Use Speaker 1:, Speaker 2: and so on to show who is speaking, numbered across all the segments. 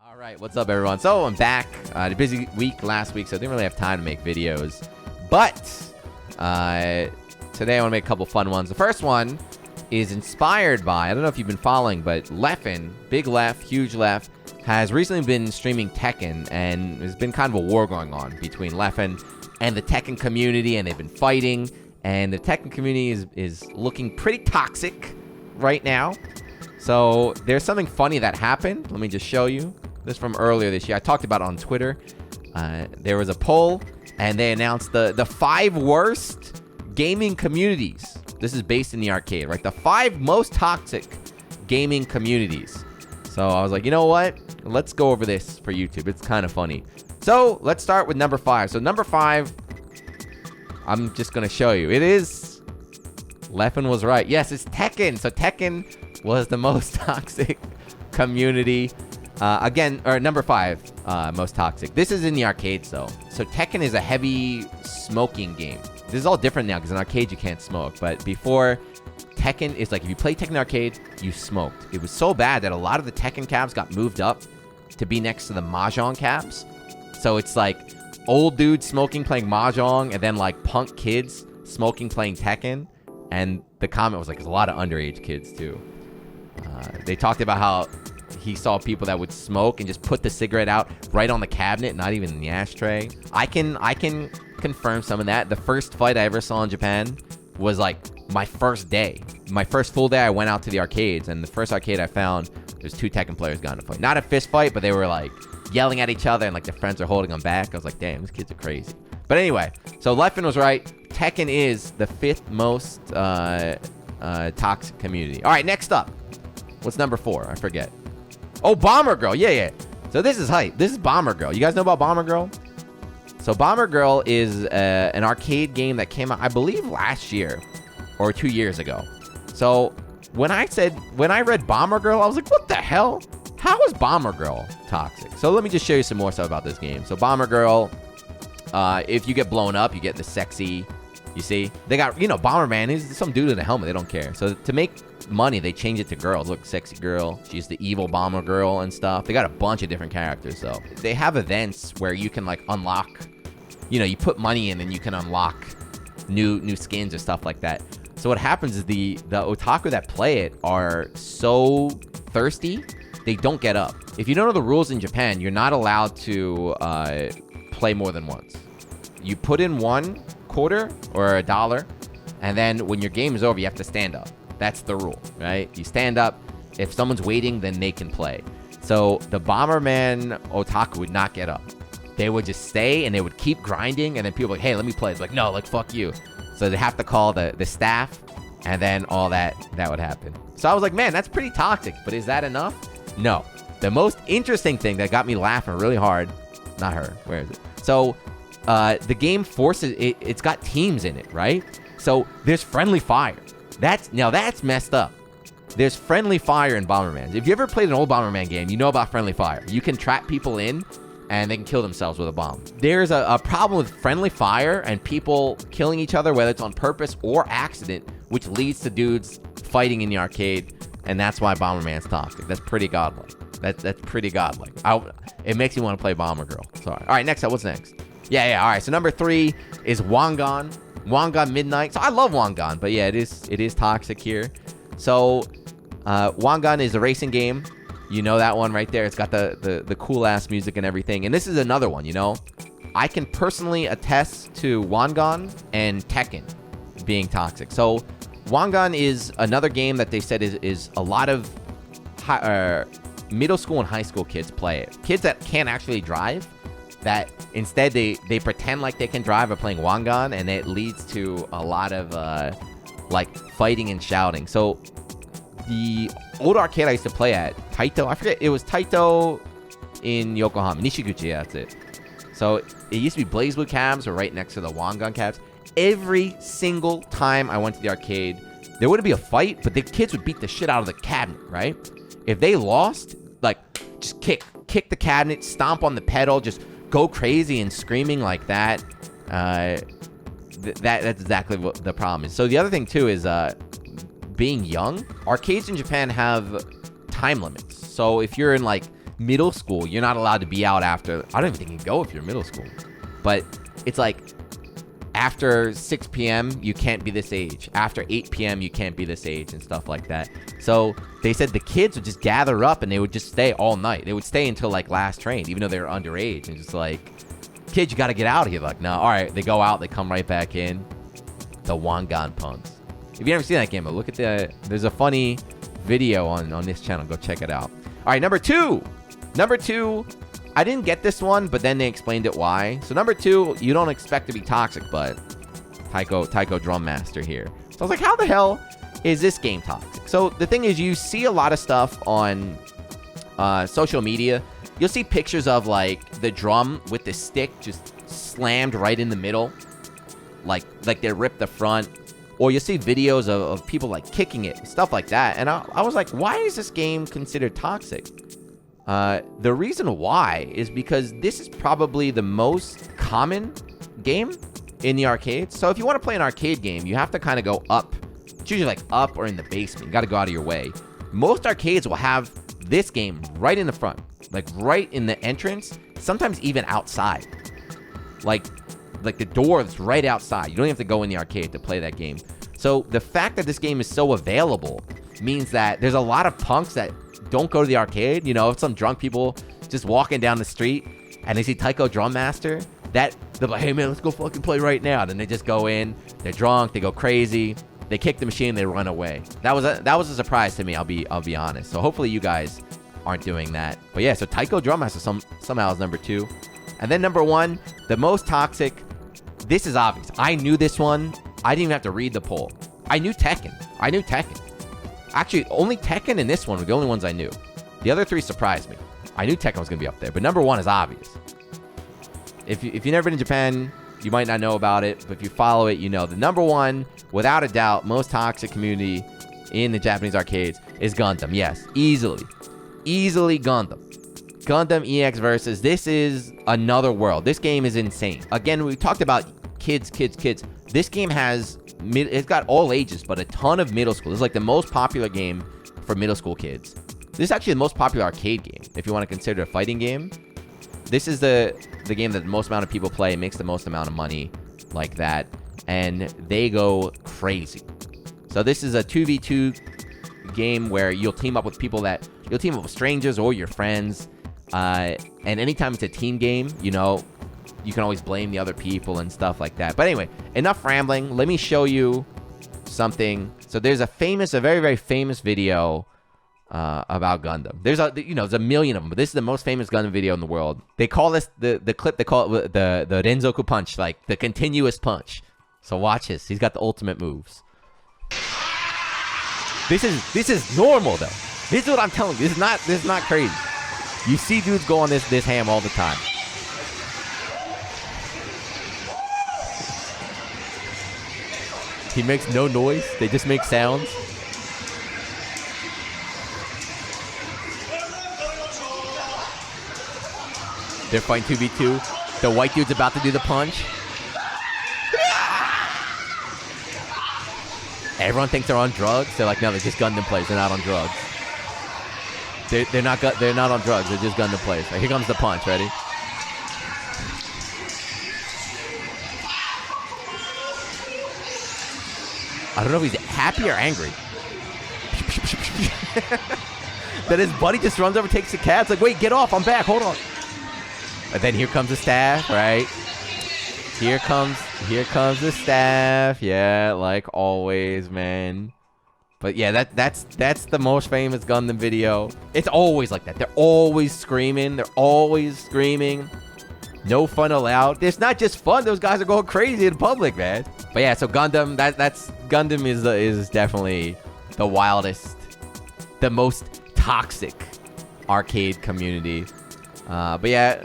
Speaker 1: All right, what's up, everyone? So I'm back. A busy week last week, so I didn't really have time to make videos. But today I want to make a couple fun ones. The first one is inspired by, I don't know if you've been following, but Leffen, Big Left, Huge Left, has recently been streaming Tekken, and there's been kind of a war going on between Leffen and the Tekken community, and they've been fighting, and the Tekken community is looking pretty toxic right now. So there's something funny that happened. Let me just show you. This is from earlier this year. I talked about it on Twitter. There was a poll, and they announced the 5 worst gaming communities. This is based in the arcade, right? The 5 most toxic gaming communities. So I was like, you know what? Let's go over this for YouTube. It's kind of funny. So let's start with number 5. So number 5, I'm just going to show you. It is... Leffen was right. Yes, it's Tekken. So Tekken was the most toxic community. Number 5, most toxic. This is in the arcades, though. So Tekken is a heavy smoking game. This is all different now, because in arcades you can't smoke. But before, Tekken is like, if you play Tekken arcade, you smoked. It was so bad that a lot of the Tekken cabs got moved up to be next to the Mahjong cabs. So it's like old dudes smoking, playing Mahjong, and then like punk kids smoking, playing Tekken. And the comment was like, there's a lot of underage kids, too. They talked about how he saw people that would smoke and just put the cigarette out right on the cabinet, not even in the ashtray. I can confirm some of that. The first fight I ever saw in Japan was like my first day. My first full day I went out to the arcades, and the first arcade I found, there's 2 Tekken players got in a fight. Not a fist fight, but they were like yelling at each other, and like their friends are holding them back. I was like, damn, these kids are crazy. But anyway, so Leffen was right. Tekken is the 5th most toxic community. All right, next up. What's number 4? I forget. Oh, Bomber Girl. Yeah. So this is hype. This is Bomber Girl. You guys know about Bomber Girl? So Bomber Girl is an arcade game that came out, I believe, last year or 2 years ago. So when I read Bomber Girl, I was like, what the hell? How is Bomber Girl toxic? So let me just show you some more stuff about this game. So Bomber Girl, if you get blown up, you get the sexy, you see? They got, Bomberman is some dude in a helmet. They don't care. So to make money, they change it to girls. Look, sexy girl. She's the evil Bomber Girl and stuff. They got a bunch of different characters, though. They have events where you can, like, unlock, you put money in and you can unlock new skins or stuff like that. So what happens is the otaku that play it are so thirsty, they don't get up. If you don't know the rules in Japan, you're not allowed to play more than once. You put in 1 quarter or $1, and then when your game is over, you have to stand up. That's the rule, right? You stand up. If someone's waiting, then they can play. So the Bomberman otaku would not get up. They would just stay, and they would keep grinding, and then people would like, hey, let me play. It's like, no, like, fuck you. So they have to call the staff, and then all that would happen. So I was like, man, that's pretty toxic, but is that enough? No. The most interesting thing that got me laughing really hard, not her, where is it? So the game forces, it's got teams in it, right? So there's friendly fire. That's messed up. There's friendly fire in Bomberman. If you ever played an old Bomberman game, you know about friendly fire. You can trap people in, and they can kill themselves with a bomb. There's a problem with friendly fire and people killing each other, whether it's on purpose or accident, which leads to dudes fighting in the arcade, and that's why Bomberman's toxic. That's pretty godlike. That's pretty godlike. It makes you want to play Bomber Girl. Sorry. All right, next up. What's next? Yeah. All right. So number 3 is Wongun. Wongun Midnight. So I love Wongun, but yeah, it is toxic here. So Wongun is a racing game. You know that one right there. It's got the cool ass music and everything. And this is another one, I can personally attest to Wongun and Tekken being toxic. So Wongun is another game that they said is a lot of middle school and high school kids play it. Kids that can't actually drive, that instead they pretend like they can drive by playing Wongun, and it leads to a lot of like fighting and shouting. So the old arcade I used to play at, Taiko, I forget, it was Taiko in Yokohama, Nishiguchi, that's it. So it used to be Blaze Blue cabs, or right next to the Wongun cabs. Every single time I went to the arcade, there wouldn't be a fight, but the kids would beat the shit out of the cabinet, right? If they lost, like, just kick the cabinet, stomp on the pedal, just go crazy and screaming like that. That's exactly what the problem is. So the other thing too is being young. Arcades in Japan have time limits. So if you're in like middle school, you're not allowed to be out after. I don't even think you can go if you're middle school. But it's like after 6 p.m., you can't be this age. After 8 p.m., you can't be this age and stuff like that. So they said the kids would just gather up and they would just stay all night. They would stay until like last train, even though they were underage. And just like, kids, you got to get out of here. Like, no, all right. They go out, they come right back in. The Wongun punks. If you haven't seen that game, but look at there's a funny video on this channel. Go check it out. All right, number two. Number two, I didn't get this one, but then they explained it why. So number two, you don't expect to be toxic, but Taiko Drum Master here. So I was like, how the hell is this game toxic? So the thing is, you see a lot of stuff on social media. You'll see pictures of like the drum with the stick just slammed right in the middle, like they ripped the front. Or you'll see videos of people like kicking it, stuff like that. And I was like, why is this game considered toxic? The reason why is because this is probably the most common game in the arcades. So if you want to play an arcade game, you have to kind of go up. It's usually like up or in the basement. You got to go out of your way. Most arcades will have this game right in the front, like right in the entrance, sometimes even outside. Like the door is right outside. You don't have to go in the arcade to play that game. So the fact that this game is so available means that there's a lot of punks that don't go to the arcade. You know, some drunk people just walking down the street and they see Taiko Drum Master, that they're like, hey man, let's go fucking play right now. Then they just go in, they're drunk, they go crazy, they kick the machine, they run away. That was a surprise to me. I'll be honest. So hopefully you guys aren't doing that. But yeah, so Taiko Drum Master somehow is number two. And then number one, the most toxic. This is obvious. I knew this one. I didn't even have to read the poll. I knew Tekken. Actually, only Tekken and this one were the only ones I knew. The other three surprised me. I knew Tekken was going to be up there, but number one is obvious. If you've never been in Japan, you might not know about it, but if you follow it, you know. The number one, without a doubt, most toxic community in the Japanese arcades is Gundam. Yes, easily Gundam. Gundam EX Versus. This is another world. This game is insane. Again, we talked about kids. This game it's got all ages, but a ton of middle school. This is like the most popular game for middle school kids. This is actually the most popular arcade game, if you want to consider it a fighting game. This is the game that the most amount of people play, makes the most amount of money like that, and they go crazy. So this is a 2v2 game where you'll team up with strangers or your friends, and anytime it's a team game, you know, you can always blame the other people and stuff like that. But anyway, enough rambling. Let me show you something. So there's a very, very famous video about Gundam. There's a million of them, but this is the most famous Gundam video in the world. They call this the clip. They call it the Renzoku punch, like the continuous punch. So watch this. He's got the ultimate moves. This is normal though. This is what I'm telling you. This is not crazy. You see dudes go on this ham all the time. He makes no noise. They just make sounds. They're fighting 2v2. The white dude's about to do the punch. Everyone thinks they're on drugs. They're like, no, they're just Gundam players. They're not on drugs. They're not on drugs. They're just Gundam players. Right, here comes the punch. Ready? I don't know if he's happy or angry. That his buddy just runs over, takes the cat. It's like, wait, get off. I'm back. Hold on. And then here comes the staff, right? Here comes the staff. Yeah, like always, man. But yeah, that's the most famous Gundam video. It's always like that. They're always screaming. No fun allowed. It's not just fun. Those guys are going crazy in public, man. But yeah, so Gundam, Gundam is definitely the wildest, the most toxic arcade community. But yeah,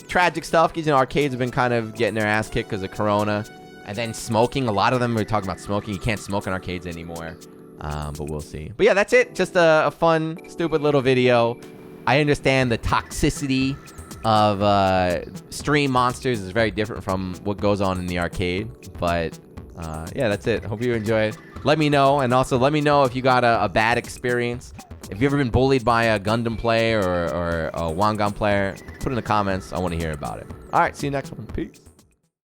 Speaker 1: tragic stuff, because arcades have been kind of getting their ass kicked because of Corona. And then smoking, a lot of them are talking about smoking. You can't smoke in arcades anymore. But we'll see. But yeah, that's it. Just a fun, stupid little video. I understand the toxicity of stream monsters is very different from what goes on in the arcade. But yeah, that's it. Hope you enjoyed. Let me know. And also let me know if you got a bad experience If you've ever been bullied by a Gundam player or a Wongun player, put in the comments. I want to hear about it. All right, see you next one. Peace.